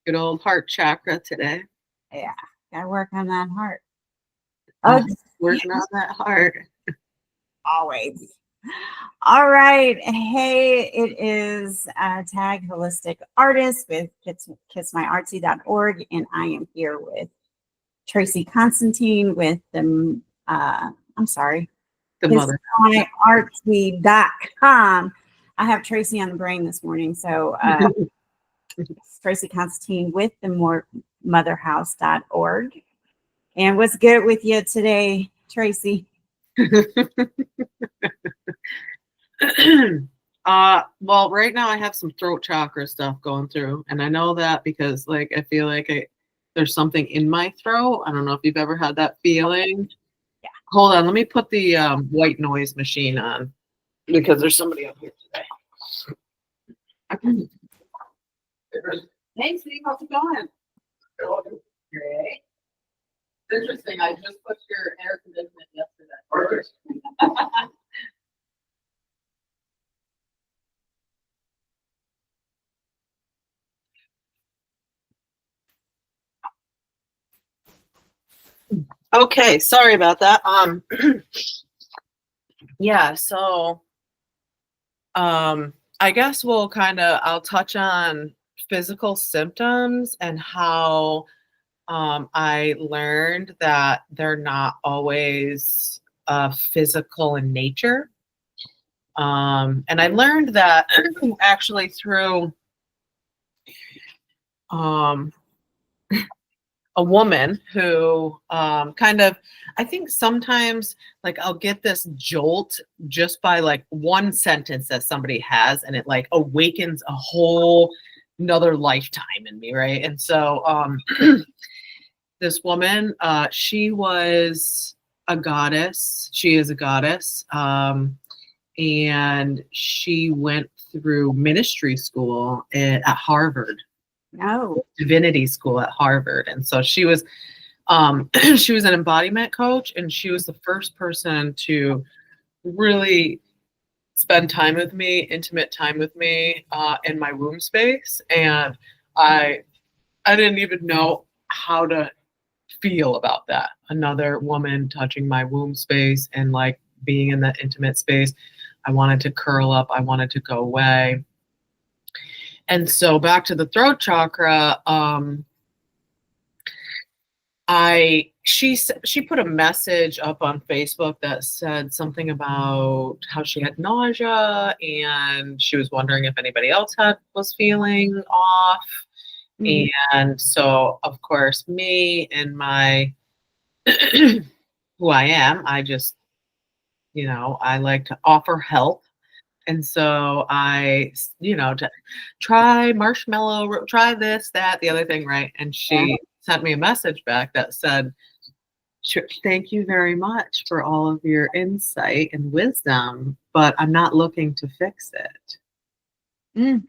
Good old heart chakra today. Yeah, gotta work on that heart. Oh, Oh, working on that heart. always. All right. Hey, it is Tagg Holistic Artist with kissmyartsy.org, and I am here with Tracy Constantine with the, I'm sorry, The mother. kissmyartsy.com. I have Tracy on the brain this morning. So, it's Tracy Constantine with the motherhouse.org. And what's good with you today, Tracy? Well, right now I have some throat chakra stuff going through, and I know that because like I feel like there's something in my throat. I don't know if you've ever had that feeling. Yeah. Hold on, let me put the white noise machine on because there's somebody up here today. Hey Steve, how's it going? Great. It's interesting. I just put your air conditioning yesterday. Perfect. Okay, sorry about that. Yeah, so I guess I'll touch on physical symptoms and how I learned that they're not always physical in nature. And I learned that actually through a woman who I think sometimes like I'll get this jolt just by like one sentence that somebody has, and it like awakens a whole another lifetime in me, right? And so this woman, she was a goddess. She is a goddess. And she went through ministry school at Harvard. No. Divinity school at Harvard. And so she was she was an embodiment coach, and she was the first person to really spend time with me, intimate time with me in my womb space. And I didn't even know how to feel about that. Another woman touching my womb space and like being in that intimate space. I wanted to curl up. I wanted to go away. And so back to the throat chakra, she put a message up on Facebook that said something about how she had nausea and she was wondering if anybody else was feeling off. Mm-hmm. And so of course me and my who I am, I just, I like to offer help. And so I, to try marshmallow, try this, that, the other thing, right? And she sent me a message back that said, thank you very much for all of your insight and wisdom, but I'm not looking to fix it. Mm.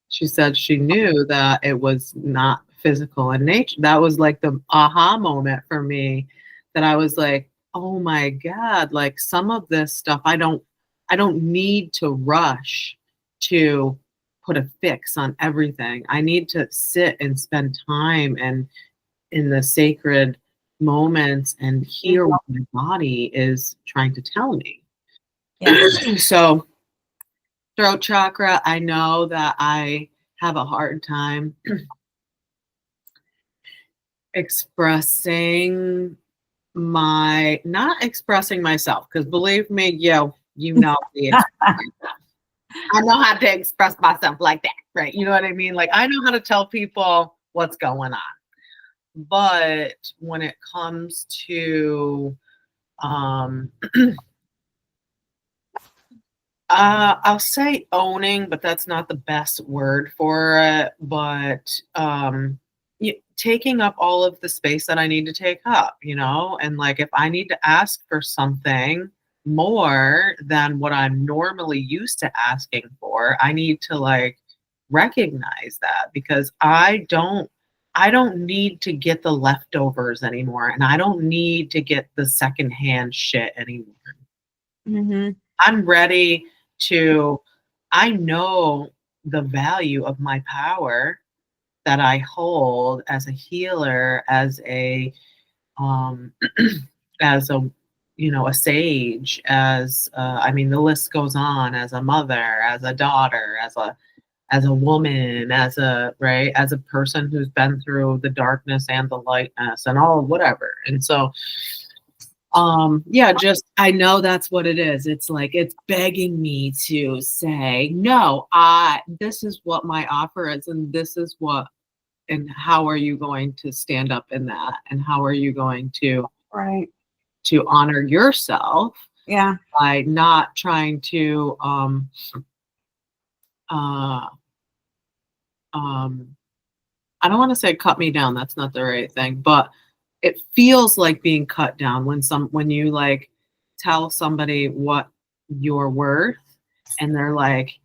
She said she knew that it was not physical in nature. That was like the aha moment for me, that I was like, oh my God, like some of this stuff, I don't need to rush to put a fix on everything. I need to sit and spend time and in the sacred moments and hear what my body is trying to tell me. Yes. So throat chakra, I know that I have a hard time not expressing myself, because believe me, you know me. I know how to express myself like that, right? You know what I mean? Like I know how to tell people what's going on. But when it comes to I'll say owning, but that's not the best word for it. But taking up all of the space that I need to take up, and like if I need to ask for something more than what I'm normally used to asking for, I need to like recognize that, because I don't need to get the leftovers anymore, and I don't need to get the secondhand shit anymore. Mm-hmm. I'm ready I know the value of my power, that I hold as a healer, as a as a a sage, as I mean, the list goes on, as a mother, as a daughter, as a woman, as a person who's been through the darkness and the lightness and all whatever. And so yeah, just I know that's what it is. It's like it's begging me to say, no, this is what my offer is, and this is what, and how are you going to stand up in that? And how are you going Right. to honor yourself Yeah. by not trying to uh I don't want to say cut me down, that's not the right thing, but it feels like being cut down when you like tell somebody what you're worth and they're like,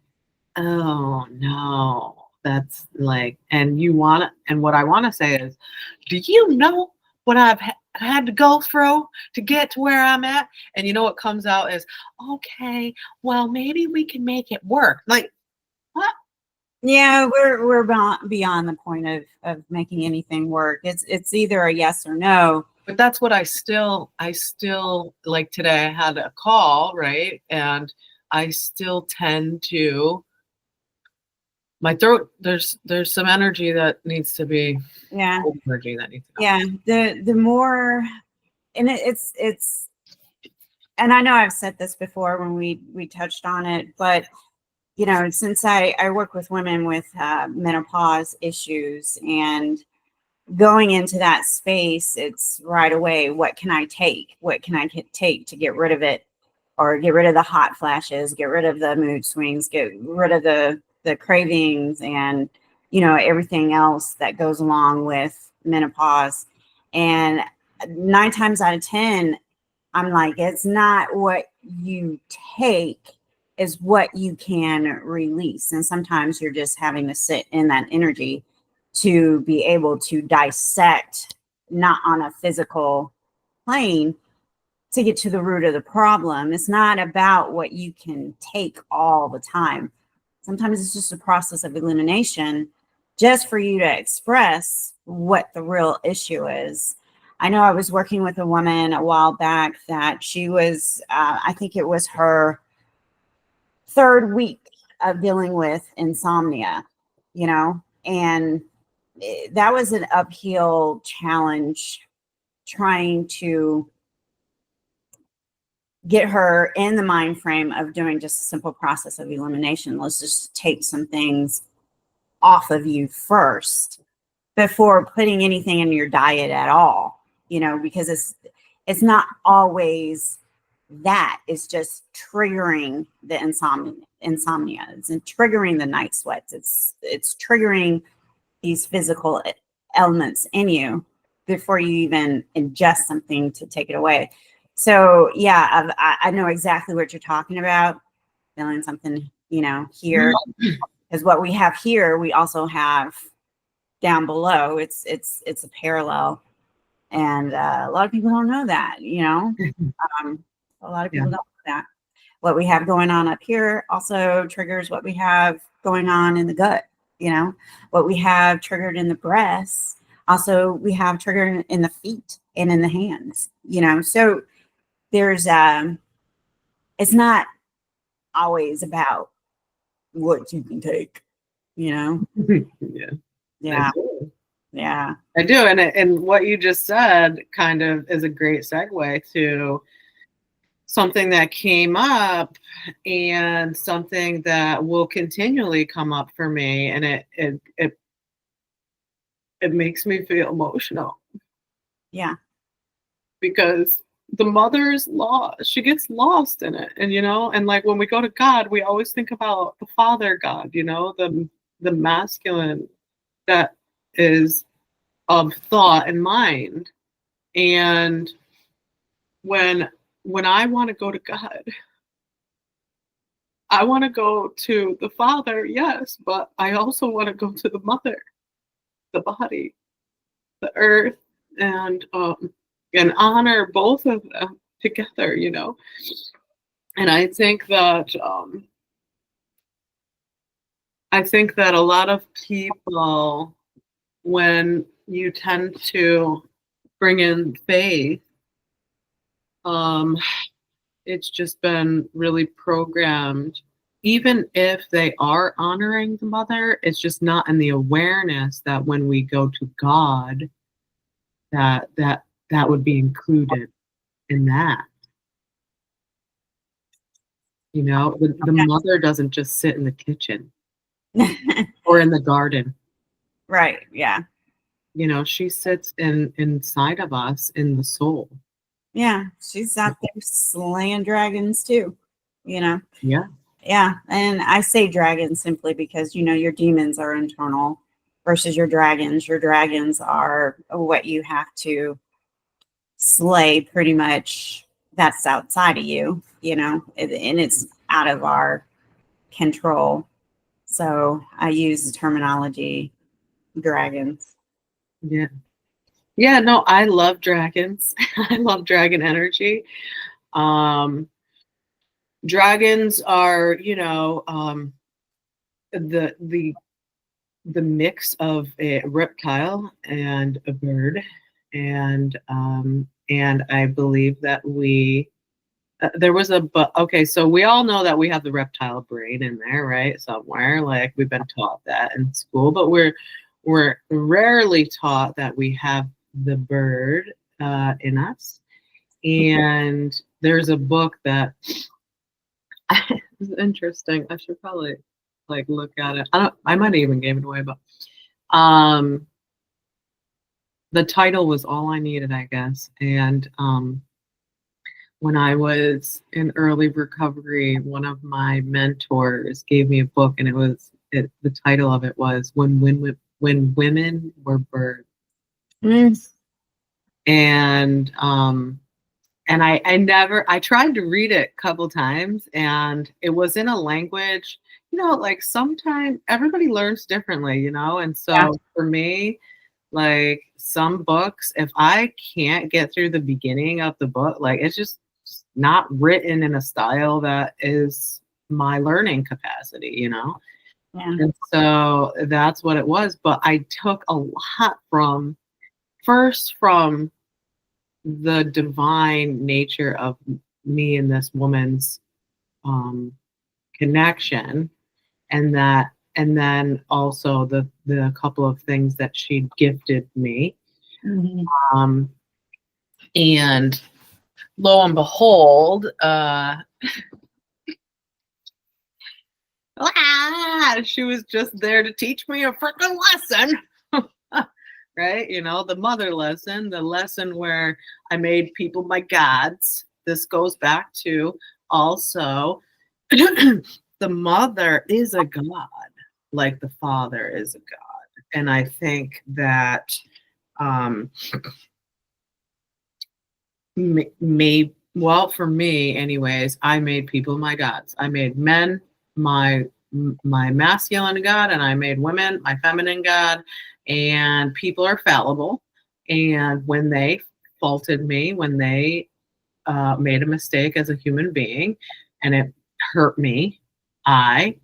"Oh, no." That's like, and what I want to say is, "Do you know what I've had to go through to get to where I'm at?" And you know what comes out is, "Okay, well, maybe we can make it work." Like, what? Yeah, we're beyond the point of making anything work. It's either a yes or no. But that's what I still like today I had a call, right? And I still tend to my throat, there's some energy that needs to be Yeah. energy that needs to go. Yeah. The more, and it's and I know I've said this before when we touched on it, but since I work with women with menopause issues, and going into that space, it's right away, what can I take? What can I take to get rid of it, or get rid of the hot flashes, get rid of the mood swings, get rid of the cravings, and everything else that goes along with menopause. And 9 times out of 10, I'm like, it's not what you take, is what you can release. And sometimes you're just having to sit in that energy to be able to dissect, not on a physical plane, to get to the root of the problem. It's not about what you can take all the time. Sometimes it's just a process of elimination, just for you to express what the real issue is. I know I was working with a woman a while back that she was, I think it was her third week of dealing with insomnia, and that was an uphill challenge, trying to get her in the mind frame of doing just a simple process of elimination. Let's just take some things off of you first before putting anything in your diet at all, because it's not always that. It's just triggering the insomnia. It's triggering the night sweats. It's triggering these physical elements in you before you even ingest something to take it away. So yeah, I know exactly what you're talking about. Feeling something, here, because what we have here, we also have down below. It's a parallel, and a lot of people don't know that. A lot of Yeah. people don't know that. What we have going on up here also triggers what we have going on in the gut. What we have triggered in the breasts, also we have triggered in the feet and in the hands. So there's it's not always about what you can take. Yeah. Yeah. I do. Yeah. I do. And what you just said kind of is a great segue to something that came up and something that will continually come up for me. And it makes me feel emotional Yeah. because the mother's lost. She gets lost in it. And like when we go to God, we always think about the Father God, the masculine that is of thought and mind. And when I want to go to God, I want to go to the Father, yes, but I also want to go to the mother, the body, the earth, and honor both of them together. And I think that a lot of people when you tend to bring in faith, it's just been really programmed. Even if they are honoring the mother, it's just not in the awareness that when we go to God, that would be included in that. You know, the mother doesn't just sit in the kitchen or in the garden. Right. Yeah. You know, she sits inside of us in the soul. Yeah. She's out there slaying dragons too, you know? Yeah. Yeah. And I say dragons simply because, you know, your demons are internal versus your dragons. Your dragons are what you have to slay pretty much. That's outside of you, you know, and it's out of our control. So I use the terminology dragons. Yeah. Yeah, no, I love dragons. I love dragon energy. Um, Dragons are, you know, the the the mix of a reptile and a bird, and I believe that we there was a but okay, so we all know that we have the reptile brain in there, right? Somewhere, like we've been taught that in school, but we're rarely taught that we have the bird in us. And there's a book that is interesting. I should probably like look at it. I might have even gave it away, but um the title was All I Needed, I guess. And when I was in early recovery, one of my mentors gave me a book, and the title of it was When Women Were Birds. Mm. And I tried to read it a couple times, and it was in a language, you know, like sometimes everybody learns differently, you know, and Yeah. so for me, like some books, if I can't get through the beginning of the book, like it's just not written in a style that is my learning capacity, you know? Yeah. And so that's what it was. But I took a lot from the divine nature of me and this woman's um, connection, and then also the couple of things that she gifted me. Mhm. Um, and lo and behold, she was just there to teach me a freaking lesson. Right? You know, the mother lesson, the lesson where I made people my gods. This goes back to also the mother is a god, like the father is a god. And I think that um well, for me anyways, I made people my gods. I made men my masculine god, and I made women my feminine god. And people are fallible, and when they faulted me, when they made a mistake as a human being and it hurt me, I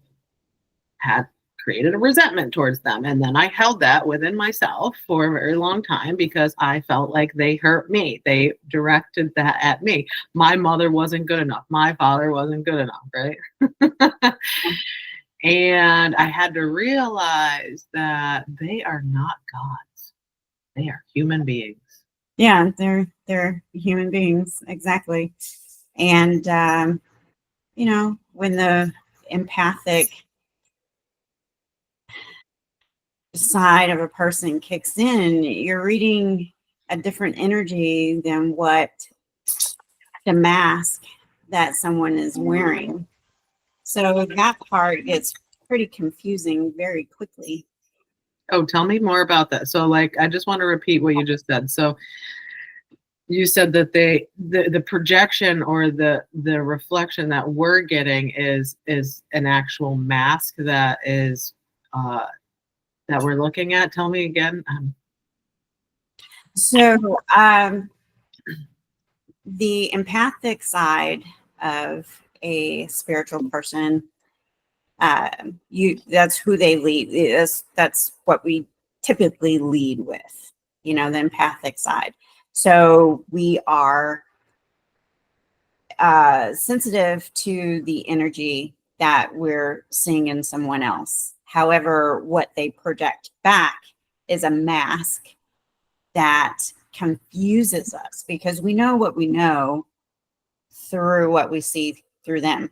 had created a resentment towards them. And then I held that within myself for a very long time because I felt like they hurt me. They directed that at me. My mother wasn't good enough. My father wasn't good enough, right? And I had to realize that they are not gods. They are human beings. Yeah, they're human beings, exactly. And you know, when the empathic side of a person kicks in, you're reading a different energy than what the mask that someone is wearing. So that part gets pretty confusing very quickly. Oh, tell me more about that. So, like, I just want to repeat what you just said. So, you said that the projection or the reflection that we're getting is an actual mask that is that we're looking at. Tell me again. So the empathic side of a spiritual person, that's who they lead. That's what we typically lead with, the empathic side. So we are sensitive to the energy that we're seeing in someone else. However, what they project back is a mask that confuses us, because we know what we know through what we see through them.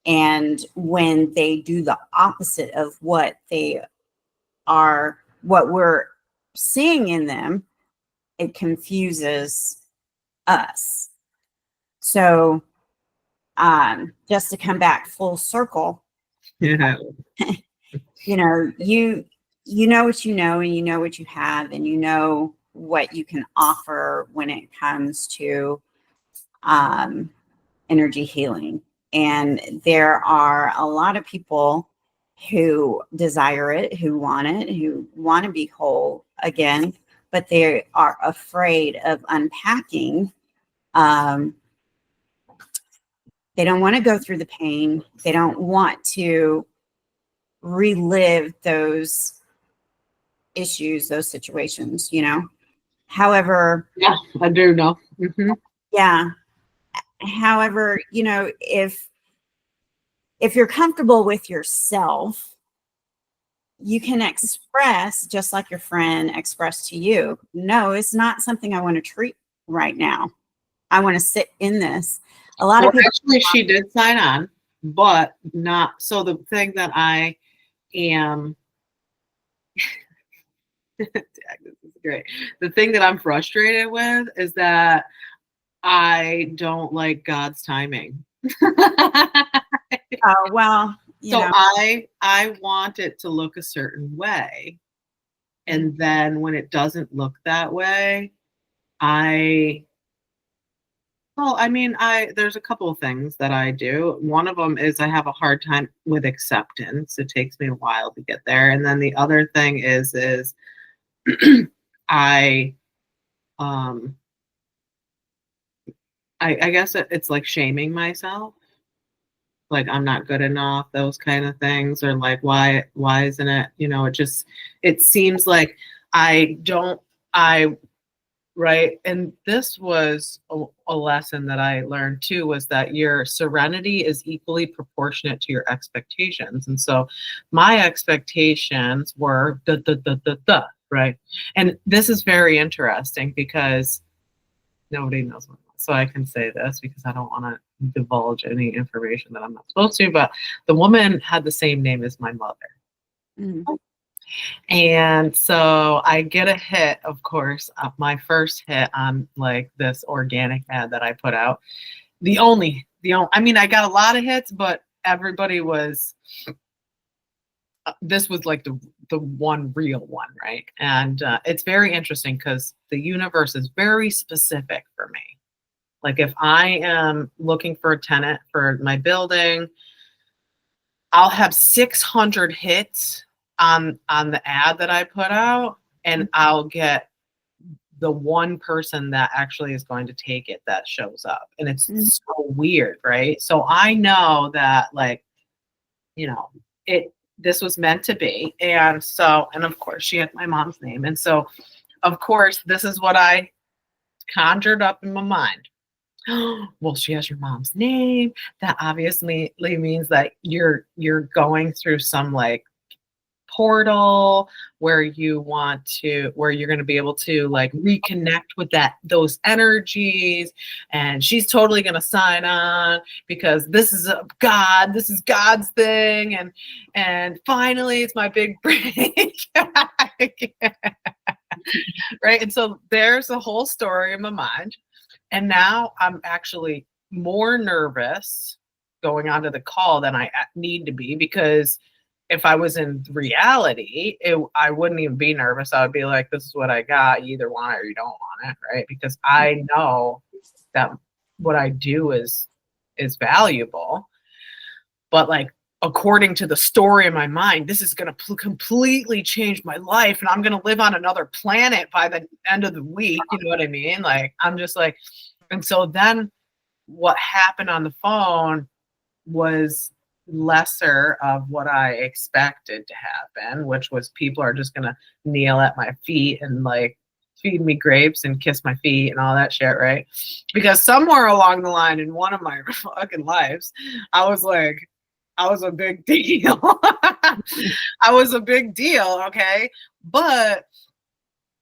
And when they do the opposite of what we're seeing in them, it confuses us. So, just to come back full circle, Yeah. you know what you know, and you know what you have, and you know what you can offer when it comes to energy healing. And there are a lot of people who desire it, who want to be whole again, but they are afraid of unpacking. They don't want to go through the pain. They don't want to relive those issues, those situations, However, Yeah, I do know. yeah. However, if you're comfortable with yourself, you can express just like your friend expressed to you. No, it's not something I want to treat right now. I want to sit in this. A lot of people. Actually, she did sign on, but not. So the thing that I am, this is great. The thing that I'm frustrated with is that I don't like God's timing. Oh, well, So I want it to look a certain way. And then when it doesn't look that way, there's a couple of things that I do. One of them is I have a hard time with acceptance. It takes me a while to get there. And then the other thing is I, um, I guess it's like shaming myself. Like I'm not good enough, those kind of things, or like why isn't it, it seems like I don't I right. And this was a lesson that I learned too, was that your serenity is equally proportionate to your expectations. And so my expectations were right. And this is very interesting because nobody knows what, so I can say this because I don't want to divulge any information that I'm not supposed to, but the woman had the same name as my mother. Mm. And so I get a hit, of course, my first hit on like this organic ad that I put out. I mean, I got a lot of hits, but everybody was, this was like the one real one, right? And it's very interesting because the universe is very specific for me. Like if I am looking for a tenant for my building, I'll have 600 hits on the ad that I put out, and I'll get the one person that actually is going to take it that shows up. And it's so weird, right? So I know that like, this was meant to be. And of course she had my mom's name. And so of course this is what I conjured up in my mind. Well, she has your mom's name. That obviously means that you're going through some like portal where you're going to be able to like reconnect with those energies, and she's totally going to sign on because this is God's thing, and finally it's my big break. Right. And so there's a whole story in my mind. And now I'm actually more nervous going onto the call than I need to be, because if I was in reality, I wouldn't even be nervous. I would be like, this is what I got. You either want it or you don't want it, right? Because I know that what I do is valuable. But like, according to the story in my mind, this is going to completely change my life, and I'm going to live on another planet by the end of the week. You know what I mean? Like, I'm just like, and so then what happened on the phone was lesser of what I expected to happen, which was people are just gonna kneel at my feet and like feed me grapes and kiss my feet and all that shit, right? Because somewhere along the line in one of my fucking lives, I was like, I was a big deal. I was a big deal, okay? But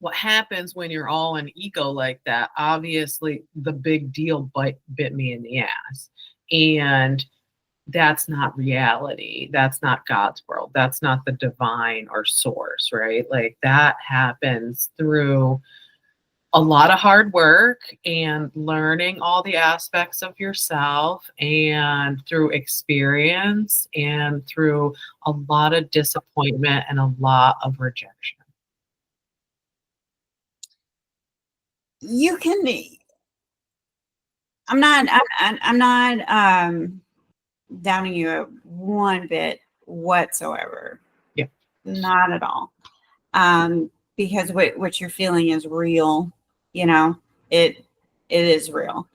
what happens when you're all an ego like that? Obviously, the big deal bit me in the ass. And that's not reality. That's not God's world. That's not the divine or source, right? Like that happens through a lot of hard work and learning all the aspects of yourself and through experience and through a lot of disappointment and a lot of rejection. You can I'm not downing you one bit whatsoever. Yeah. Not at all. Because what you're feeling is real, you know, it is real.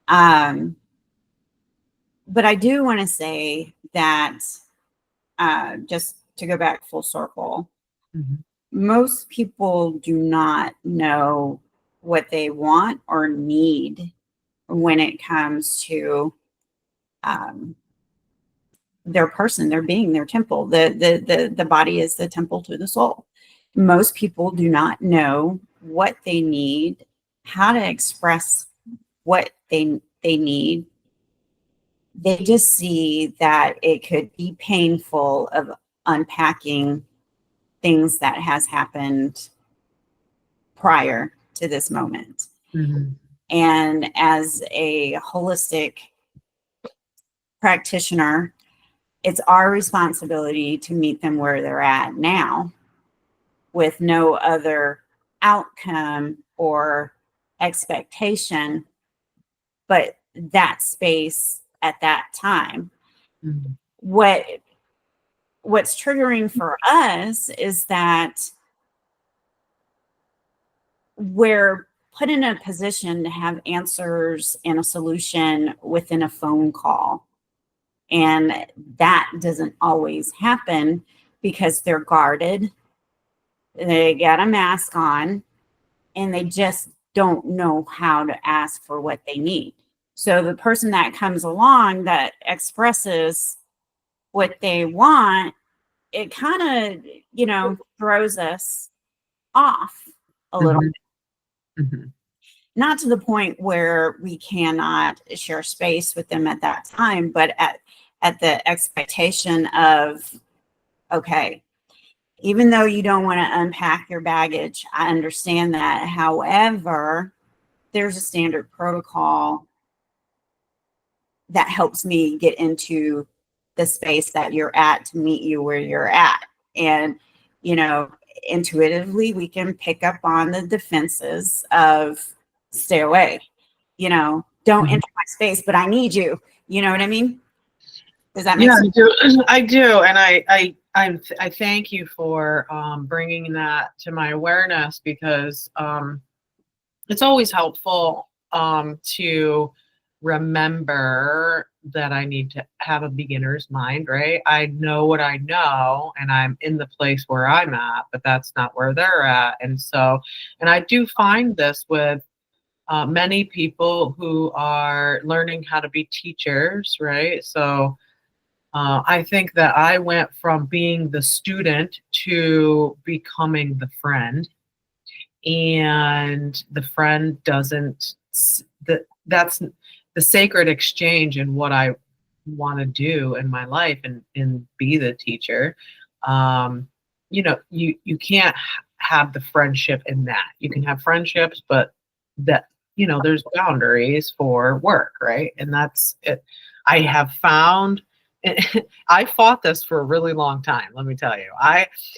But I do want to say that just to go back full circle, Mhm. most people do not know what they want or need when it comes to their person, their being, their temple. The body is the temple to the soul. Most people do not know what they need, how to express what they need. They just see that it could be painful of unpacking things that has happened prior to this moment. Mhm. And as a holistic practitioner, it's our responsibility to meet them where they're at now with no other outcome or expectation but that space at that time. Mhm. What's triggering for us is that we're put in a position to have answers and a solution within a phone call. And that doesn't always happen because they're guarded. They got a mask on and they just don't know how to ask for what they need. So the person that comes along that expresses what they want, it kind of, throws us off a little Mhm. bit. Mhm. Not to the point where we cannot share space with them at that time, but at the expectation of, okay, even though you don't want to unpack your baggage, I understand that. However, there's a standard protocol that helps me get into the space that you're at to meet you where you're at. And, intuitively, we can pick up on the defenses of stay away, don't Mhm. enter my space, but I need you. You know what I mean? Does that make Yeah, sense? I do. I do, and I thank you for bringing that to my awareness because it's always helpful to remember that I need to have a beginner's mind, right? I know what I know, and I'm in the place where I'm at, but that's not where they're at, and so, and I do find this with many people who are learning how to be teachers, right? So I think that I went from being the student to becoming the friend, and the friend doesn't. That's the sacred exchange in what I want to do in my life and be the teacher. Um, you can't have the friendship in that. You can have friendships, but that there's boundaries for work, right? And that's it. I have found I fought this for a really long time, let me tell you.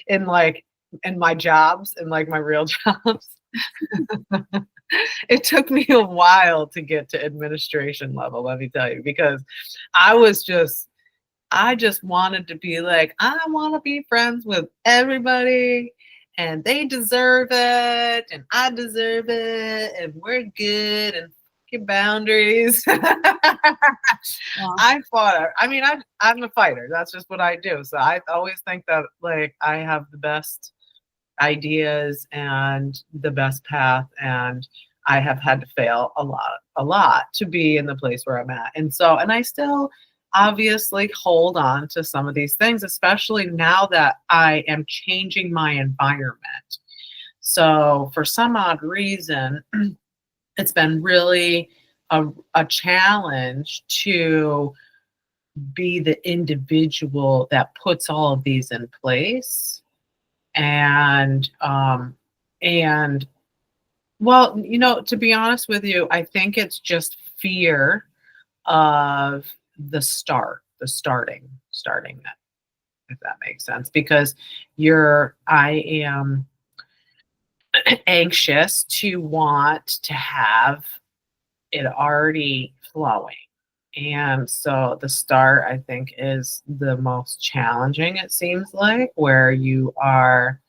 In like in my jobs, in like my real jobs, it took me a while to get to administration level, let me tell you, because I was just I just wanted to be like, I want to be friends with everybody and they deserve it and I deserve it and we're good and your boundaries. Yeah. I fought. I mean, I'm a fighter. That's just what I do. So I always think that like I have the best ideas and the best path, and I have had to fail a lot to be in the place where I'm at. And I still obviously hold on to some of these things, especially now that I am changing my environment. So for some odd reason, it's been really a challenge to be the individual that puts all of these in place. And well, to be honest with you, I think it's just fear of the starting that, if that makes sense, because I am anxious to want to have it already flowing. And so the start, I think, is the most challenging, it seems like, where you are.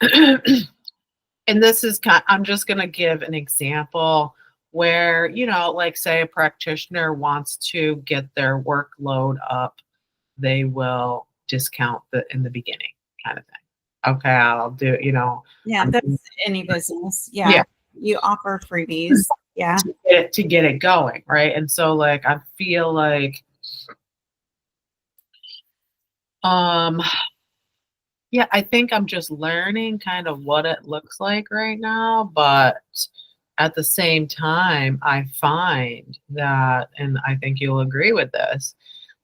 And this is I'm just going to give an example where, like say a practitioner wants to get their workload up, they will discount in the beginning kind of thing. Okay, I'll do, Yeah, I'm that's any business. Yeah. yeah, You offer freebies. Yeah. to get it going, right? And so like I feel like um yeah, I think I'm just learning kind of what it looks like right now, but at the same time, I find that, and I think you'll agree with this,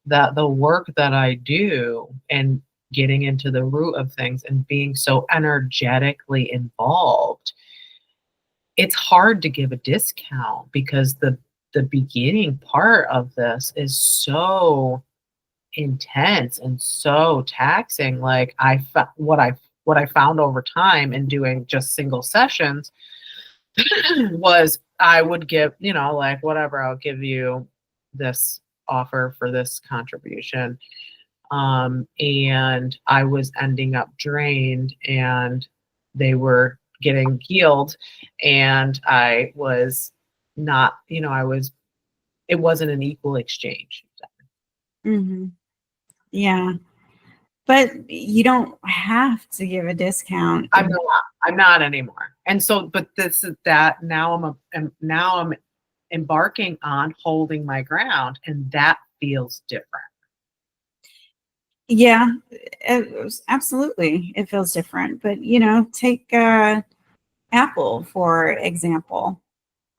that the work that I do and getting into the root of things and being so energetically involved, it's hard to give a discount because the beginning part of this is so intense and so taxing. Like what I found over time in doing just single sessions was I would give, like whatever, I'll give you this offer for this contribution. And I was ending up drained and they were getting healed, and I was not, it wasn't an equal exchange. Mm-hmm. Yeah. But you don't have to give a discount. I'm not anymore. And so, but this is that now I'm embarking on holding my ground, and that feels different. Yeah, absolutely. It feels different. But, take Apple, for example.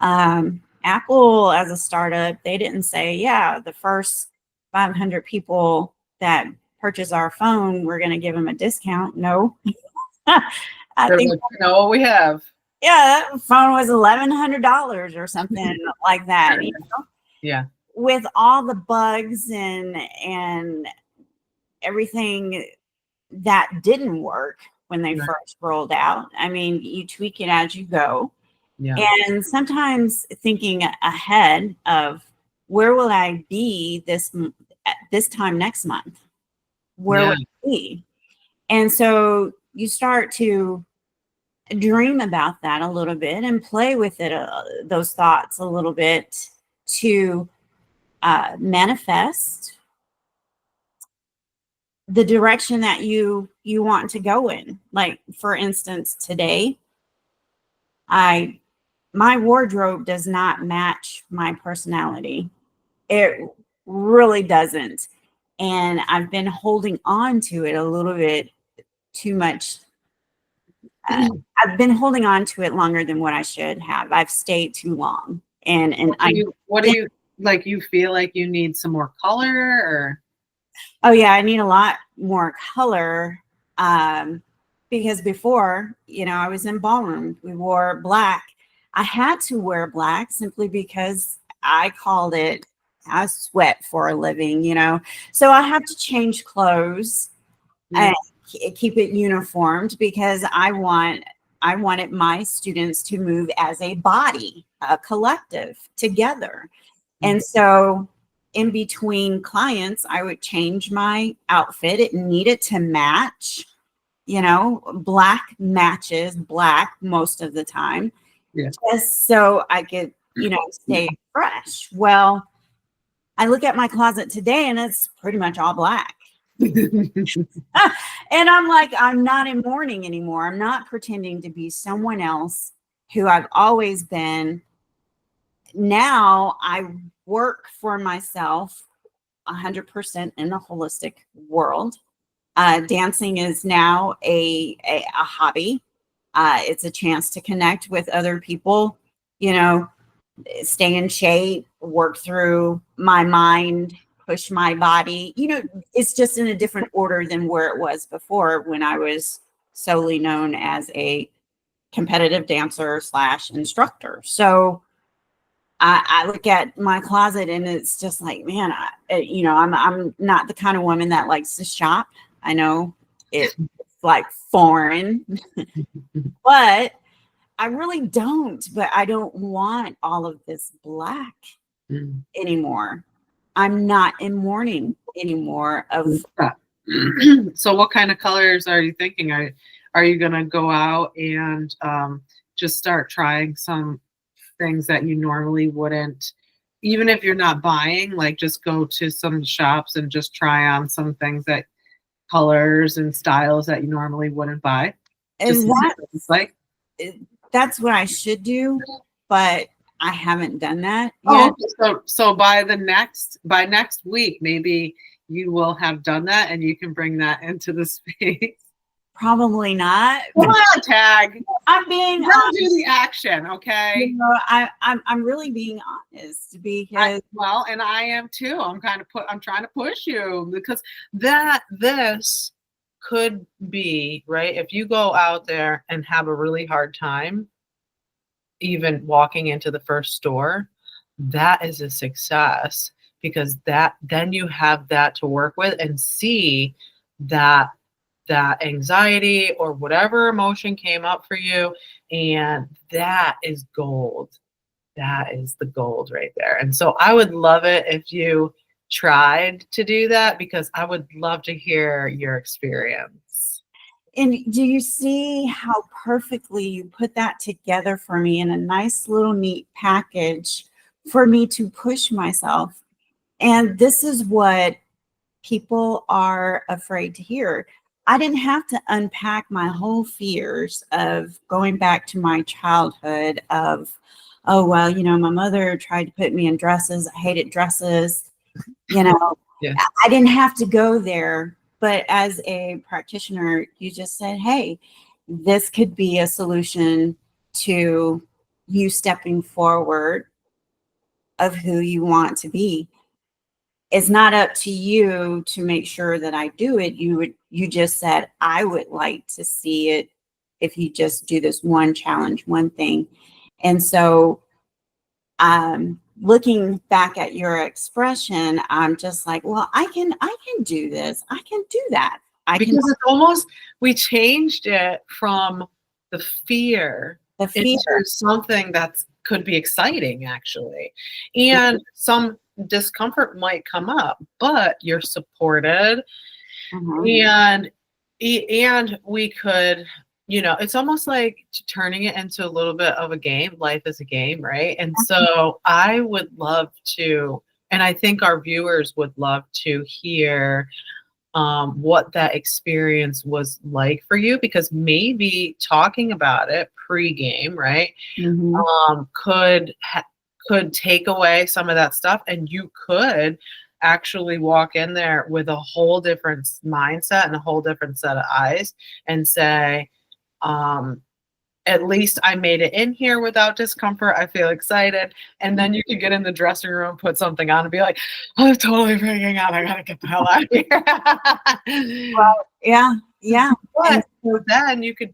Apple, as a startup, they didn't say, yeah, the first 500 people that purchase our phone, we're going to give them a discount. No. I They're think, like, what we have. yeah, that phone was $1,100 or something like that. Yeah. With all the bugs and everything that didn't work when they Right. first rolled out. I mean, you tweak it as you go. Yeah. And sometimes thinking ahead of where will I be this time next month? Where Yeah. will I be? And so you start to dream about that a little bit and play with it, those thoughts a little bit to manifest the direction that you want to go in. Like, for instance, today, my wardrobe does not match my personality. It really doesn't. And I've been holding on to it a little bit too much. I've been holding on to it longer than what I should have. I've stayed too long. And What do you like? You feel like you need some more color, or? Oh yeah, I need a lot more color. Because before, I was in ballroom. We wore black. I had to wear black simply because I sweat for a living, So I have to change clothes Yeah. and keep it uniformed because I wanted my students to move as a body, a collective together. And so in between clients, I would change my outfit. It needed to match, black matches black most of the time. Yeah. Just so I could stay fresh. Well, I look at my closet today and it's pretty much all black. And I'm like, I'm not in mourning anymore. I'm not pretending to be someone else who I've always been. Now I work for myself 100% in the holistic world. Dancing is now a hobby. It's a chance to connect with other people, stay in shape, work through my mind, push my body. It's just in a different order than where it was before, when I was solely known as a competitive dancer / instructor. So I look at my closet and it's just like, man, I'm not the kind of woman that likes to shop. I know it's like foreign, but I really don't. But I don't want all of this black anymore. I'm not in mourning anymore. So what kind of colors are you thinking? Are you going to go out and just start trying some things that you normally wouldn't, even if you're not buying, like just go to some shops and just try on some things, that colors and styles that you normally wouldn't buy? And that's what I should do, but I haven't done that yet. So by next week, maybe you will have done that and you can bring that into the space. Probably not. Come on, Tagg. I'm being honest. Don't do the action, okay? I'm really being honest, because and I am too. I'm trying to push you, because this could be, right? If you go out there and have a really hard time, even walking into the first store, that is a success, because then you have that to work with and see that anxiety or whatever emotion came up for you, and that is gold. That is the gold right there. And so I would love it if you tried to do that, because I would love to hear your experience. And do you see how perfectly you put that together for me in a nice little neat package for me to push myself? And this is what people are afraid to hear. I didn't have to unpack my whole fears of going back to my childhood of, oh, well, my mother tried to put me in dresses. I hated dresses. Yeah. I didn't have to go there. But as a practitioner, you just said, hey, this could be a solution to you stepping forward of who you want to be. It's not up to you to make sure that I do it. You just said, I would like to see it if you just do this one challenge, one thing. And so looking back at your expression, I'm just like, well, I can do this. I can do that. Because it's almost, we changed it from the fear into something that could be exciting, actually. And some discomfort might come up, but you're supported. And we could, it's almost like turning it into a little bit of a game. Life is a game, right? And so I would love to, and I think our viewers would love to hear what that experience was like for you, because maybe talking about it pre-game, right, could take away some of that stuff, and you could actually walk in there with a whole different mindset and a whole different set of eyes and say, at least I made it in here without discomfort. I feel excited. And then you could get in the dressing room, put something on, and be like, I'm totally freaking out. I gotta get the hell out of here. Well, yeah. But then you could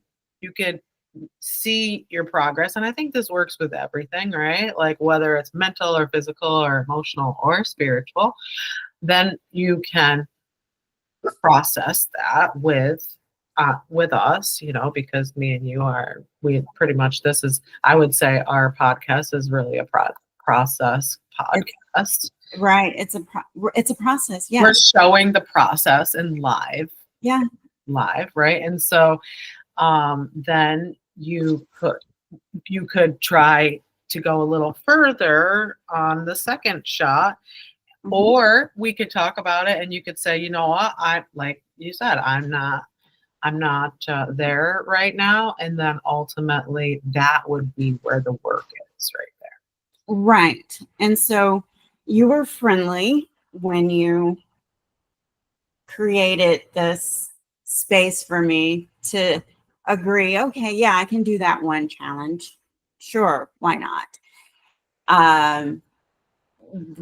see your progress. And I think this works with everything, right? Like whether it's mental or physical or emotional or spiritual, then you can process that with us, because me and you we pretty much, I would say our podcast is really a process podcast. Right. It's a process. Yeah. We're showing the process in live. Yeah. Live. Right. And so, then you could try to go a little further on the second shot, or we could talk about it and you could say, you know what, I, like you said, I'm not there right now. And then ultimately that would be where the work is right there. Right. And so you were friendly when you created this space for me to agree, okay, yeah, I can do that one challenge. Sure, why not?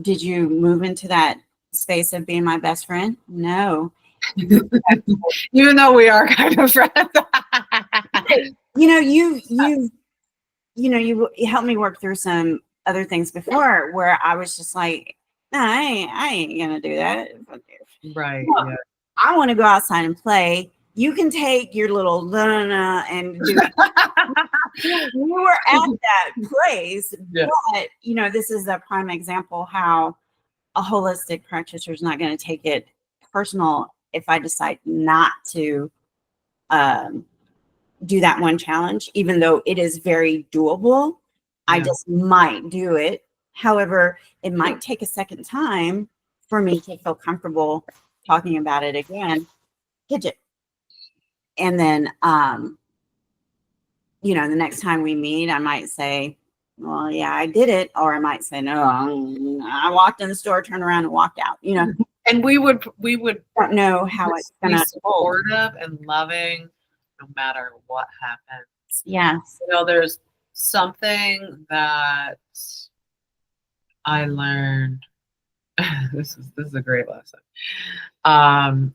Did you move into that space of being my best friend? No. Even though we are kind of friends. You know, you helped me work through some other things before where I was just like, no, I ain't gonna do that. Right. No, Yeah. I want to go outside and play. You can take your little and do. We were at that place, Yeah. but you know, this is a prime example how a holistic practitioner is not going to take it personal if I decide not to do that one challenge, even though it is very doable. I just might do it. However, it might take a second time for me to feel comfortable talking about it again. Gidget. And then, you know, the next time we meet, I might say, well, yeah, I did it. Or I might say, no, I walked in the store, turned around and walked out, you know. And we would don't know how it's be going to supportive and loving no matter what happens. Yes. You know, there's something that I learned. This is a great lesson.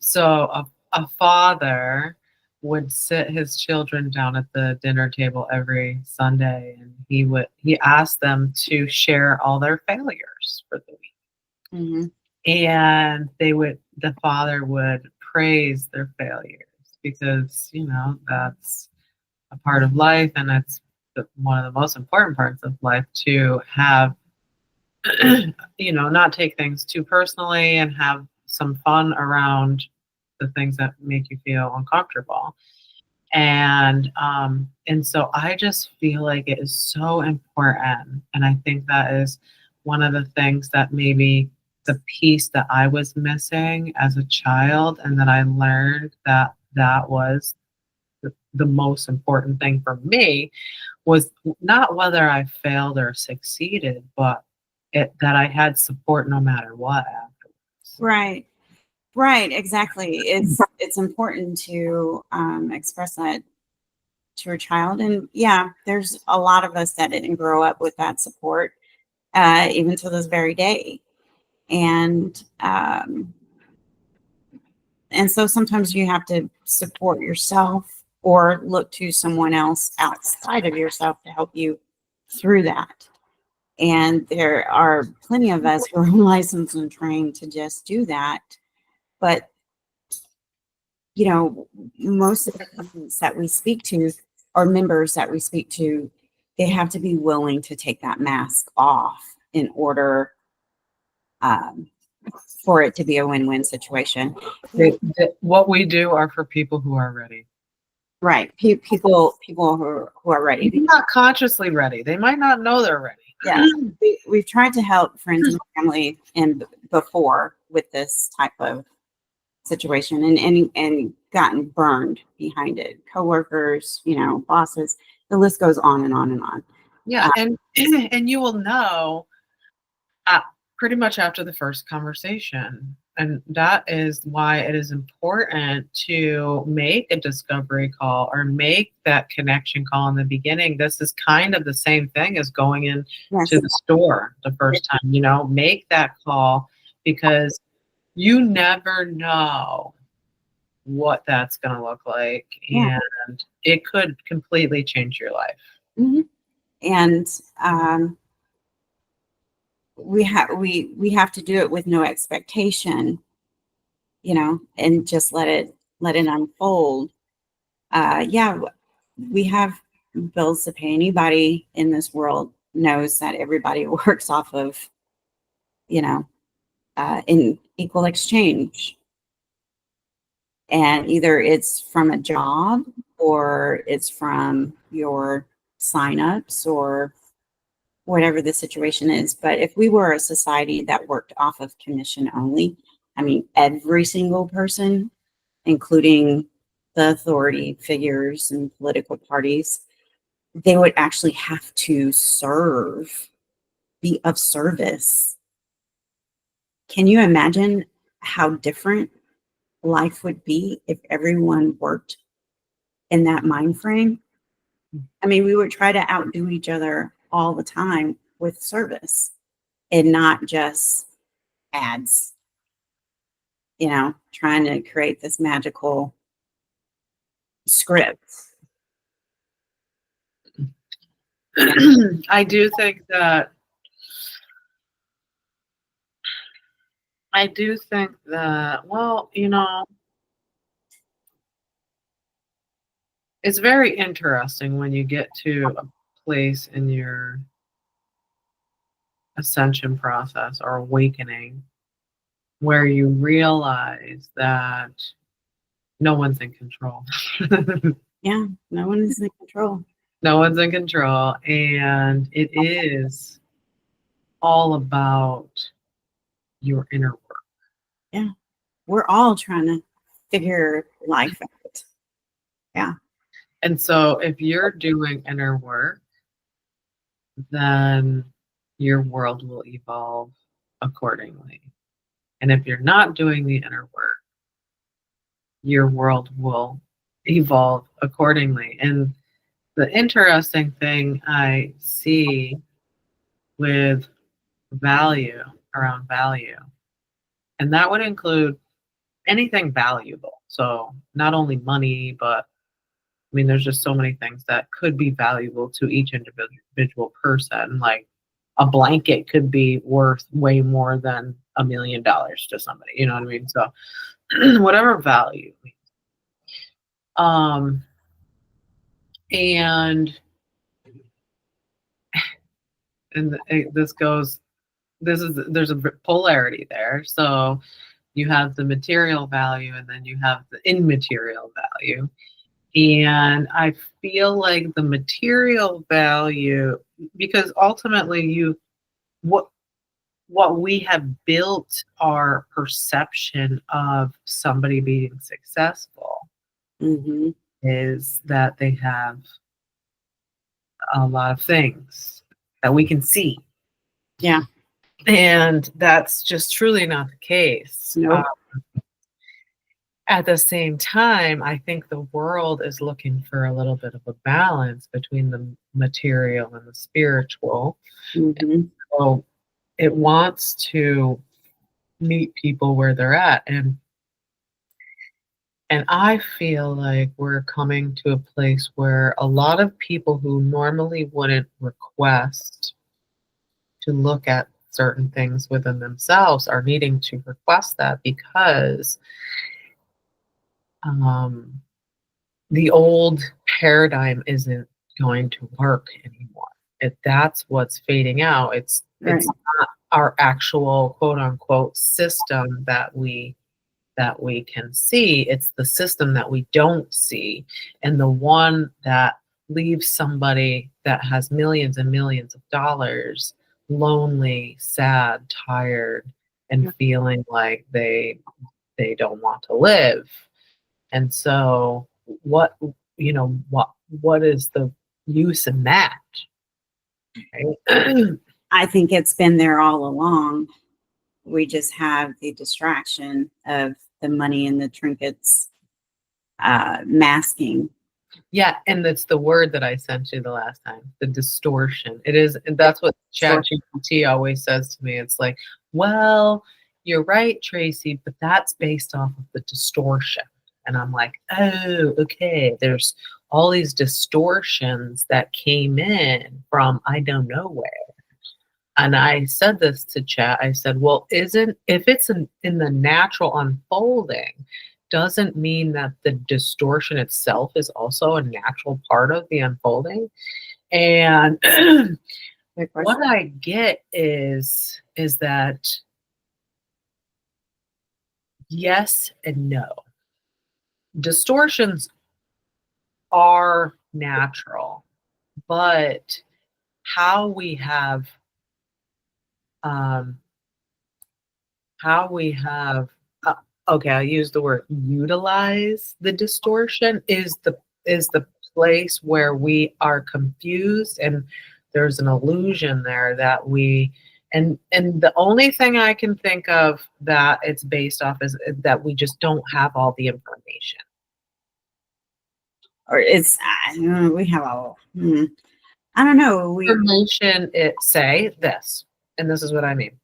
So a father would sit his children down at the dinner table every Sunday, and he asked them to share all their failures for the week. Mm-hmm. And the father would praise their failures because, you know, that's a part of life, and it's one of the most important parts of life to have, you know, not take things too personally and have some fun around the things that make you feel uncomfortable. And so I just feel like it is so important. And I think that is one of the things that maybe the piece that I was missing as a child, and that I learned that was the most important thing for me, was not whether I failed or succeeded, but that I had support no matter what afterwards. Right, exactly. It's important to express that to a child, and yeah, there's a lot of us that didn't grow up with that support, even to this very day, and so sometimes you have to support yourself or look to someone else outside of yourself to help you through that. And there are plenty of us who are licensed and trained to just do that. But, you know, most of the clients that we speak to, or members that we speak to, they have to be willing to take that mask off in order for it to be a win-win situation. What we do are for people who are ready. Right. People who are ready. They're not consciously ready. They might not know they're ready. Yeah. We've tried to help friends and family before with this type of situation, and gotten burned behind it. Coworkers, you know, bosses, the list goes on and on and on. Yeah. And you will know pretty much after the first conversation. And that is why it is important to make a discovery call or make that connection call in the beginning. This is kind of the same thing as going in to the store the first time, you know, make that call, because you never know what that's going to look like. Yeah. And it could completely change your life. Mm-hmm. And we have to do it with no expectation, you know, and just let it unfold. Yeah, we have bills to pay. Anybody in this world knows that everybody works off of, you know, in equal exchange. And either it's from a job or it's from your signups or whatever the situation is. But if we were a society that worked off of commission only, I mean, every single person, including the authority figures and political parties, they would actually have to serve, be of service. Can you imagine how different life would be if everyone worked in that mind frame? I mean, we would try to outdo each other all the time with service and not just ads, trying to create this magical script. I do think that well, it's very interesting when you get to a place in your ascension process or awakening where you realize that no one's in control. Yeah, no one is in control. No one's in control. And it is all about your inner work. Yeah. We're all trying to figure life out. Yeah. And so if you're doing inner work, then your world will evolve accordingly. And if you're not doing the inner work, your world will evolve accordingly. And the interesting thing I see with around value, and that would include anything valuable. So not only money, but I mean, there's just so many things that could be valuable to each individual person. Like a blanket could be worth way more than $1 million to somebody. You know what I mean? So whatever value. Um, and there's a polarity there. So you have the material value and then you have the immaterial value. And I feel like the material value, because ultimately what we have built our perception of somebody being successful is that they have a lot of things that we can see. Yeah. And that's just truly not the case. Nope. At the same time, I think the world is looking for a little bit of a balance between the material and the spiritual. So it wants to meet people where they're at. And I feel like we're coming to a place where a lot of people who normally wouldn't request to look at certain things within themselves are needing to request that because the old paradigm isn't going to work anymore. That's what's fading out. It's not our actual quote unquote system that we can see. It's the system that we don't see, and the one that leaves somebody that has millions and millions of dollars lonely, sad, tired, and feeling like they don't want to live. And so what is the use in that? Right? I think it's been there all along. We just have the distraction of the money and the trinkets masking. Yeah, and it's the word that I sent you the last time, the distortion. It is, and that's what ChatGPT always says to me. It's like, well, you're right, Tracy, but that's based off of the distortion. And I'm like, oh, okay, there's all these distortions that came in from I don't know where. And I said this to Chat. I said, well, if it's in the natural unfolding, doesn't mean that the distortion itself is also a natural part of the unfolding. And what I get is that yes and no. Distortions are natural, but how we have um, how we have okay, I'll use the word utilize the distortion is the place where we are confused and there's an illusion there that we and the only thing I can think of that it's based off is that we just don't have all the information. Or it's we have all. I don't know. Information it say this, and this is what I mean.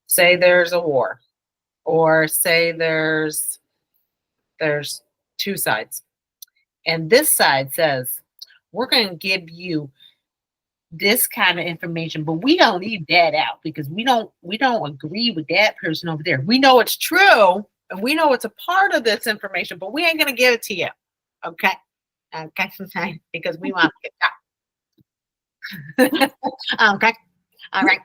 Say there's a war, or say there's two sides. And this side says, we're going to give you this kind of information, but we don't leave that out because we don't agree with that person over there. We know it's true and we know it's a part of this information, but we ain't going to give it to you. Okay. Okay. Because we want to get out. Okay. All right.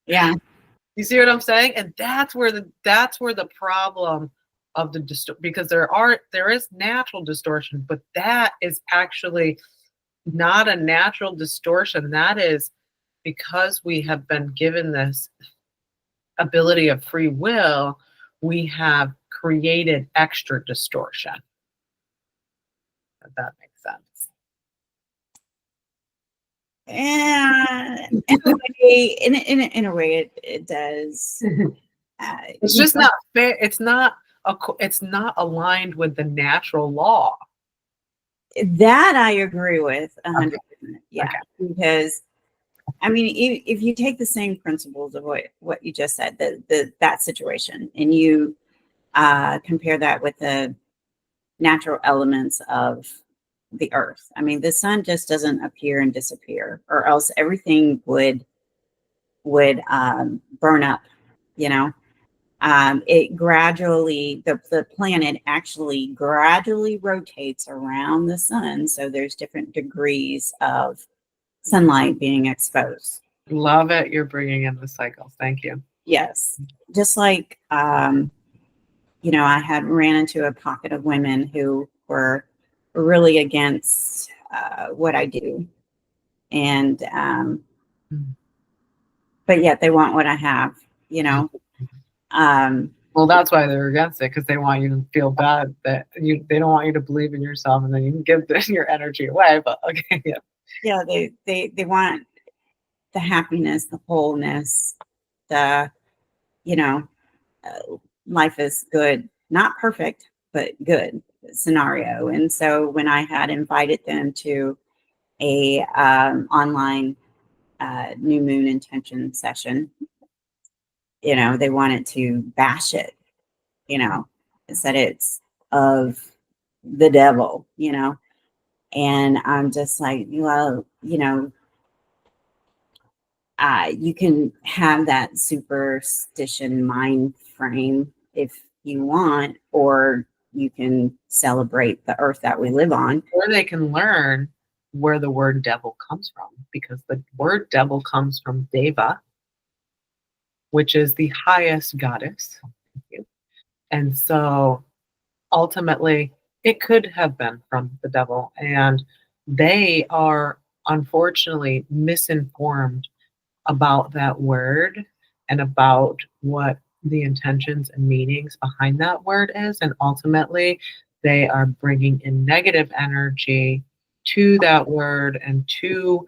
Yeah. You see what I'm saying? And that's where the problem of the because there is natural distortion, but that is actually not a natural distortion. That is because we have been given this ability of free will, we have created extra distortion. If that makes sense. Yeah, in a way, it does. It's just not fair. It's not aligned with the natural law. That I agree with 100%. Okay. Yeah, Okay. Because I mean, if you take the same principles of what you just said, that situation, and you compare that with the natural elements of the earth. I mean, the sun just doesn't appear and disappear, or else everything would burn up. You know, it gradually the planet actually gradually rotates around the sun, so there's different degrees of sunlight being exposed. Love it. You're bringing in the cycles. Thank you. Yes, just like I had ran into a pocket of women who were really against what I do, and but yet they want what I have. Well, that's why they're against it, because they want you to feel bad that they don't want you to believe in yourself, and then you can give your energy away. But okay, yeah, they want the happiness, the wholeness, the life is good, not perfect, but good scenario. And so when I had invited them to a online new moon intention session, they wanted to bash it, said it's of the devil, and I'm just like, well, you can have that superstition mind frame if you want, or you can celebrate the earth that we live on. Or they can learn where the word devil comes from, because the word devil comes from Deva, which is the highest goddess. And so ultimately, it could have been from the devil. And they are unfortunately misinformed about that word and about what the intentions and meanings behind that word is. And ultimately, they are bringing in negative energy to that word and to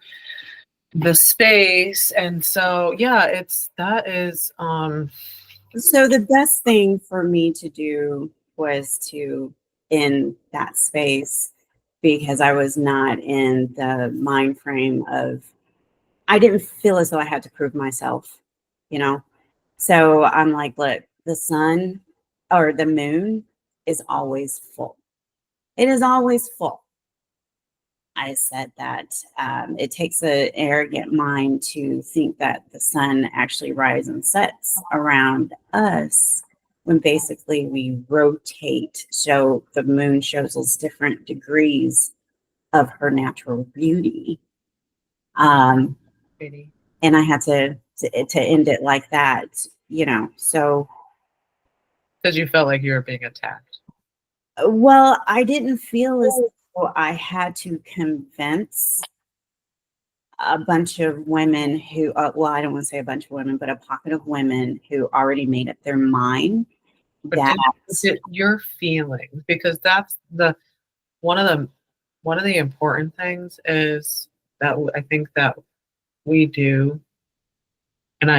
the space. And so, yeah, that is. So the best thing for me to do was to in that space, because I was not in the mind frame of, I didn't feel as though I had to prove myself, So I'm like, look, the sun or the moon is always full. It is always full. I said that it takes an arrogant mind to think that the sun actually rises and sets around us, when basically we rotate. So the moon shows us different degrees of her natural beauty. And I had to end it like that, so. Because you felt like you were being attacked. Well, I didn't feel as though I had to convince a bunch of women who, well, I don't want to say a bunch of women, but a pocket of women who already made up their mind But that your feelings, because that's one of the important things is that I think that we do, and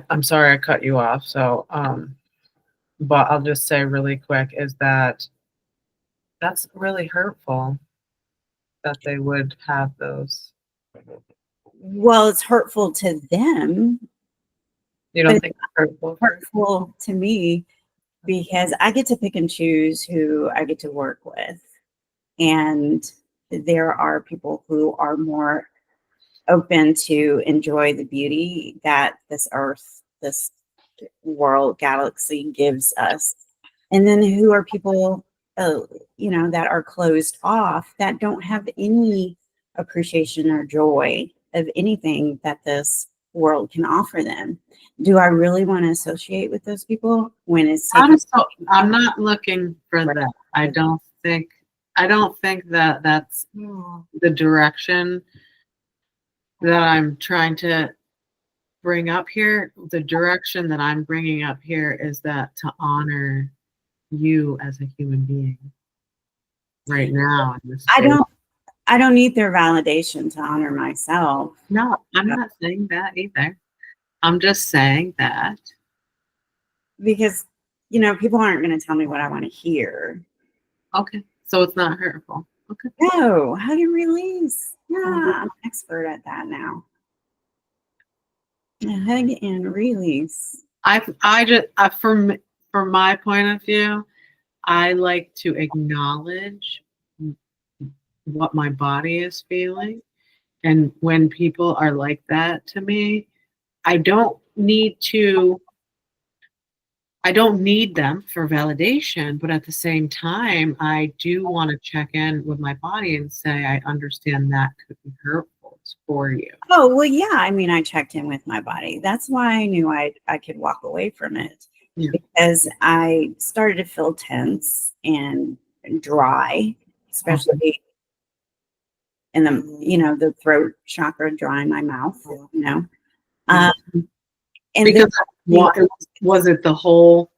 I'm sorry I cut you off, so but I'll just say really quick is that that's really hurtful that they would have those. well, it's hurtful to them, You but don't it's think it's hurtful? hurtful to me because I get to pick and choose who I get to work with. And there are people who are more open to enjoy the beauty that this earth, this world, galaxy gives us. And then who are people, that are closed off, that don't have any appreciation or joy of anything that this world can offer them. Do I really want to associate with those people when it's taking? I'm not looking for that. I don't think that that's the direction that I'm trying to bring up here. The direction that I'm bringing up here is that to honor you as a human being right now in this space. I don't need their validation to honor myself. No, I'm not saying that either. I'm just saying that. Because, people aren't going to tell me what I want to hear. Okay. So it's not hurtful. Okay. No, how do you release? Yeah, I'm an expert at that now. Hug and release. From my point of view, I like to acknowledge what my body is feeling. And when people are like that to me, I don't need them for validation, but at the same time, I do want to check in with my body and say, I understand that could be hurtful for you. Oh, well, yeah. I mean, I checked in with my body. That's why I knew I could walk away from it. Yeah. Because I started to feel tense and dry, especially in the throat chakra, dry in my mouth, And because was it the whole,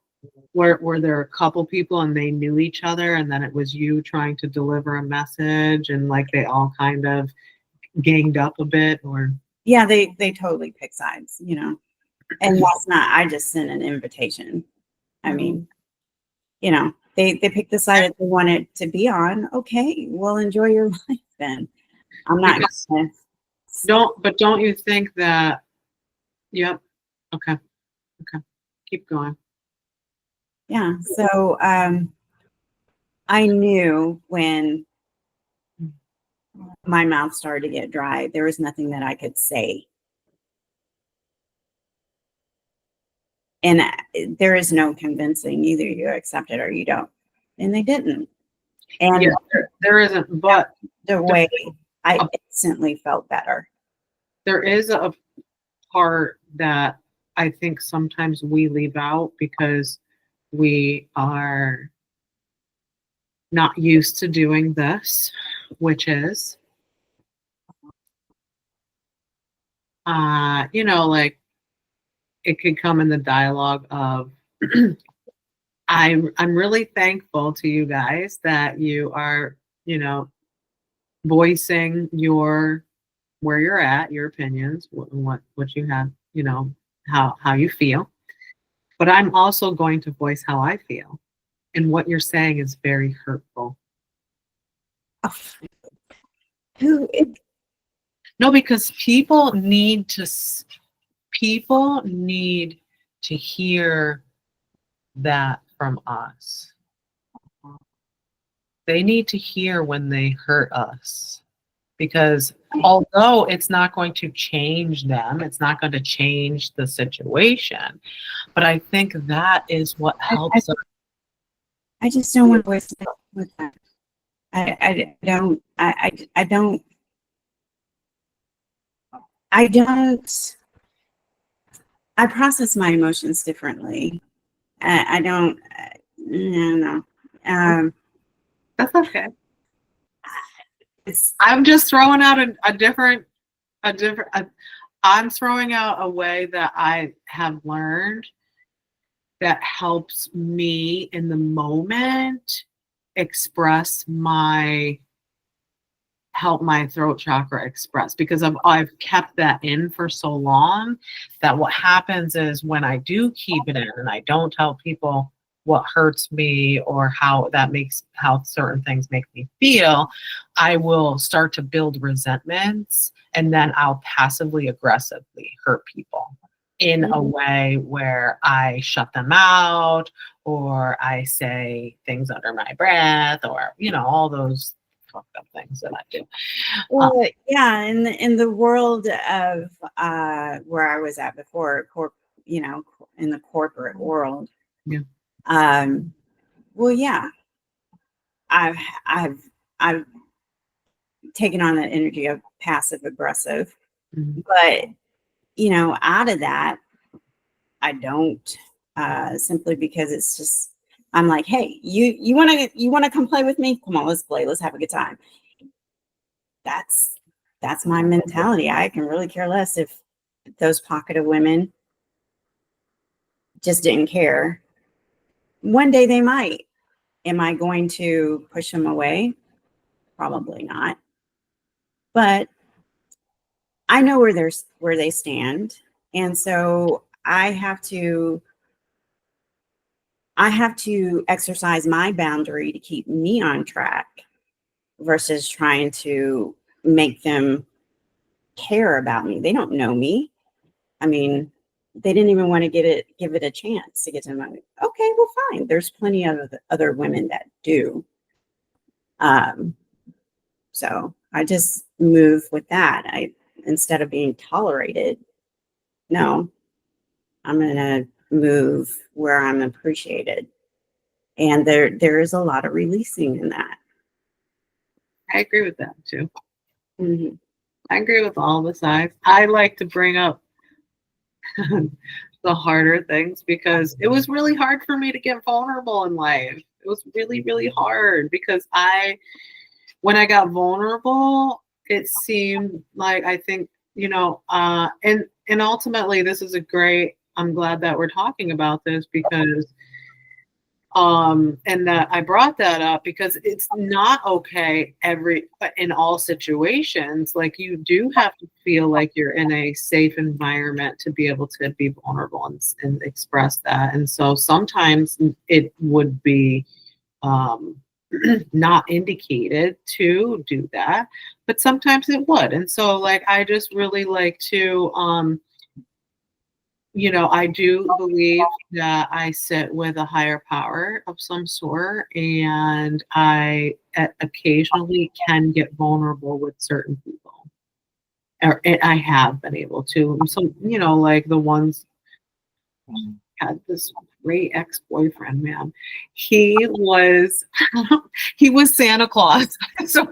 were there a couple people and they knew each other and then it was you trying to deliver a message and like they all kind of ganged up a bit? Or yeah, they totally pick sides, and that's not, I just sent an invitation. I mean, they picked the side that they wanted to be on. Okay, well, enjoy your life then. I'm not gonna don't you think that? Yep. Okay. Keep going. Yeah. So I knew when my mouth started to get dry, there was nothing that I could say. And there is no convincing, either you accept it or you don't. And they didn't. And there isn't, but the way I instantly felt better. There is a part that I think sometimes we leave out because we are not used to doing this, which is, like it could come in the dialogue of, I'm really thankful to you guys that you are, voicing where you're at, your opinions, what you have, how you feel. But I'm also going to voice how I feel. And what you're saying is very hurtful. No, because people need to hear that from us. They need to hear when they hurt us. Because although it's not going to change them, it's not going to change the situation, but I think that is what helps us. I just don't want to waste it with that. I don't. I process my emotions differently. I don't. No. That's okay. I'm just throwing out a different a different. I'm throwing out a way that I have learned that helps me in the moment express my help my throat chakra express, because I've kept that in for so long that what happens is when I do keep it in and I don't tell people what hurts me or how certain things make me feel, I will start to build resentments, and then I'll passively aggressively hurt people in a way where I shut them out, or I say things under my breath, or all those fucked up things that I do. Well, yeah, in the world of where I was at before, in the corporate world. Yeah. Well, yeah, I've taken on that energy of passive aggressive, but out of that, I don't, simply because it's just, I'm like, hey, you want to come play with me? Come on, let's play. Let's have a good time. That's my mentality. I can really care less if those pocket of women just didn't care. One day they might. Am I going to push them away? Probably not. But I know where they stand, and so I have to exercise my boundary to keep me on track versus trying to make them care about me. They don't know me. I mean, they didn't even want to give it a chance to get to know me. Okay, well, fine. There's plenty of other women that do. So I just move with that. Instead of being tolerated, no, I'm gonna move where I'm appreciated. And there is a lot of releasing in that. I agree with that too. Mm-hmm. I agree with all the sides. I like to bring up the harder things because it was really hard for me to get vulnerable in life. It was really, really hard because when I got vulnerable, it seemed like, I think, and ultimately this is I'm glad that we're talking about this because and that I brought that up because it's not okay in all situations. Like, you do have to feel like you're in a safe environment to be able to be vulnerable and express that. And so sometimes it would be not indicated to do that, but sometimes it would. And so, like, I just really like to I do believe that I sit with a higher power of some sort, and I occasionally can get vulnerable with certain people. And I have been able to. So, like the ones, had this great ex-boyfriend, man. He was he was Santa Claus. So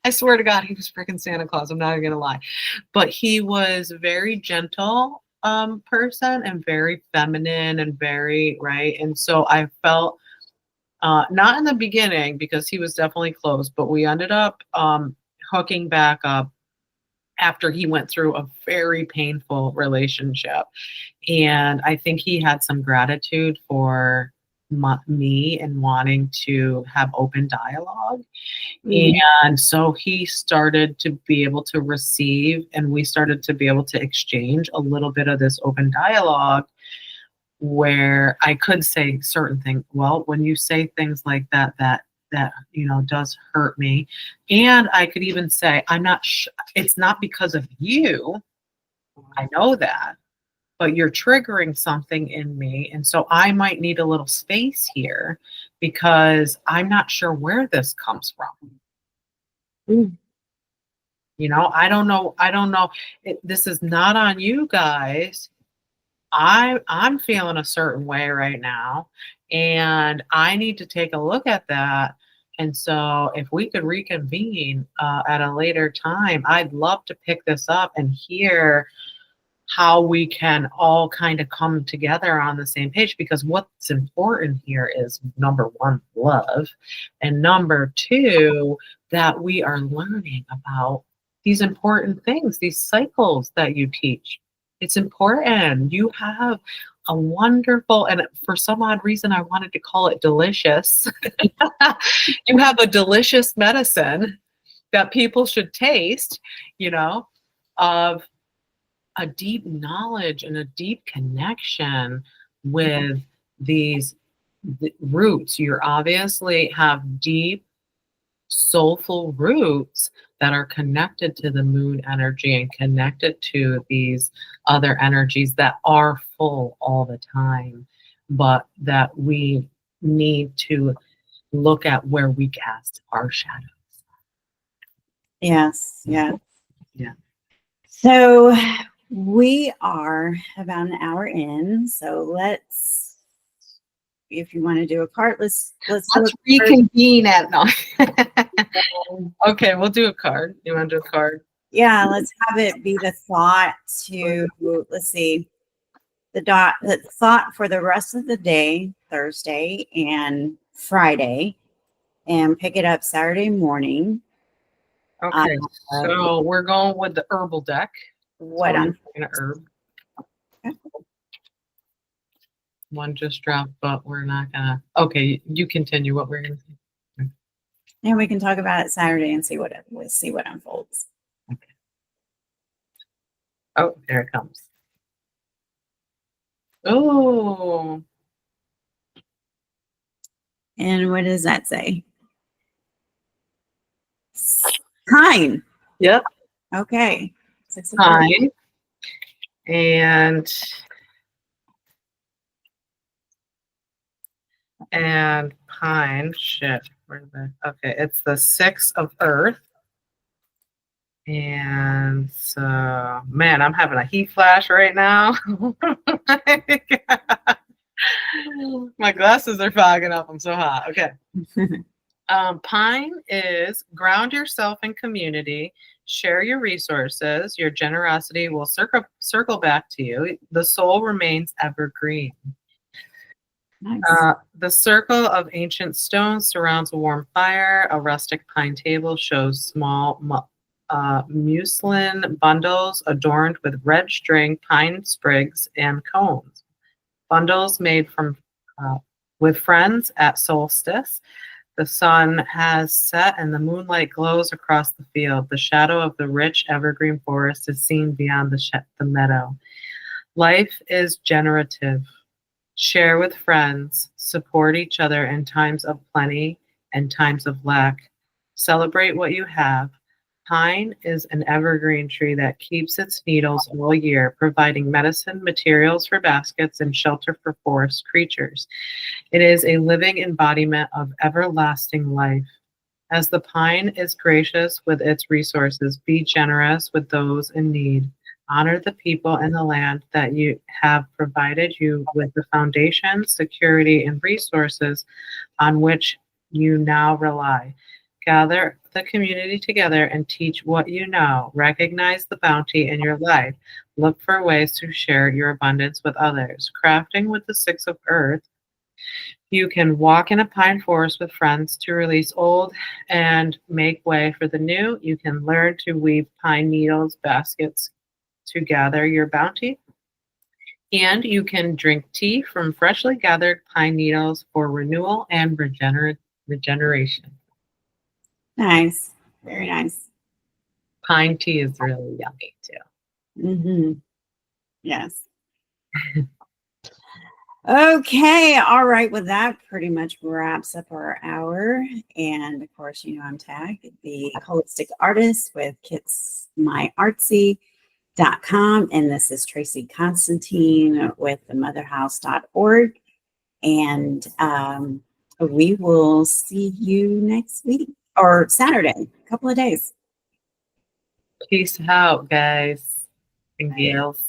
I swear to God, he was freaking Santa Claus. I'm not even gonna lie. But he was a very gentle person and very feminine and very right. And so I felt not in the beginning because he was definitely close, but we ended up hooking back up after he went through a very painful relationship. And I think he had some gratitude for me and wanting to have open dialogue. And so he started to be able to receive, and we started to be able to exchange a little bit of this open dialogue where I could say certain things. Well, when you say things like that does hurt me. And I could even say, I'm not it's not because of you. I know that, but you're triggering something in me. And so I might need a little space here because I'm not sure where this comes from. I don't know. This is not on you guys. I'm feeling a certain way right now, and I need to take a look at that. And so if we could reconvene at a later time, I'd love to pick this up and hear how we can all kind of come together on the same page, because what's important here is, number one, love, and number two, that we are learning about these important things, these cycles that you teach. It's important. You have a wonderful, and for some odd reason, I wanted to call it delicious. You have a delicious medicine that people should taste, of a deep knowledge and a deep connection with these roots. You obviously have deep, soulful roots that are connected to the moon energy and connected to these other energies that are full all the time, but that we need to look at where we cast our shadows. Yes. Yeah. Yeah. So we are about an hour in. So let's, if you want to do a card, let's reconvene at no. Okay, we'll do a card. You want to do a card? Yeah, let's have it be the thought to, let's see, the thought for the rest of the day, Thursday and Friday, and pick it up Saturday morning. Okay, so we're going with the herbal deck. What I'm going to herb. Okay. One just dropped, but we're not gonna. Okay, you continue what we're gonna say. And we can talk about it Saturday and see what unfolds. Okay. Oh, there it comes. Oh. And what does that say? Pine. Yep. Okay. Pine. And pine. Shit. Okay, it's the 6 of Earth. And so, man, I'm having a heat flash right now. My glasses are fogging up. I'm so hot. Okay. Pine is ground yourself in community, share your resources, your generosity will circle back to you. The soul remains evergreen. Nice. The circle of ancient stones surrounds a warm fire. A rustic pine table shows small muslin bundles adorned with red string, pine sprigs, and cones. Bundles made from with friends at solstice. The sun has set and the moonlight glows across the field. The shadow of the rich evergreen forest is seen beyond the meadow. Life is generative. Share with friends. Support each other in times of plenty and times of lack. Celebrate what you have. Pine is an evergreen tree that keeps its needles all year, providing medicine, materials for baskets, and shelter for forest creatures. It is a living embodiment of everlasting life. As the pine is gracious with its resources, be generous with those in need. Honor the people and the land that you have provided you with the foundation, security, and resources on which you now rely. Gather the community together and teach what you know. Recognize the bounty in your life. Look for ways to share your abundance with others. Crafting with the 6 of Earth. You can walk in a pine forest with friends to release old and make way for the new. You can learn to weave pine needles, baskets to gather your bounty. And you can drink tea from freshly gathered pine needles for renewal and regeneration. Nice. Very nice. Pine tea is really yummy too. Mm-hmm. Yes. Okay. All right. Well, that pretty much wraps up our hour. And of course, I'm Tagg, the holistic artist with kitsmyartsy.com. And this is Tracy Constantine with themotherhouse.org. And we will see you next week or Saturday, a couple of days. Peace out, guys and gals.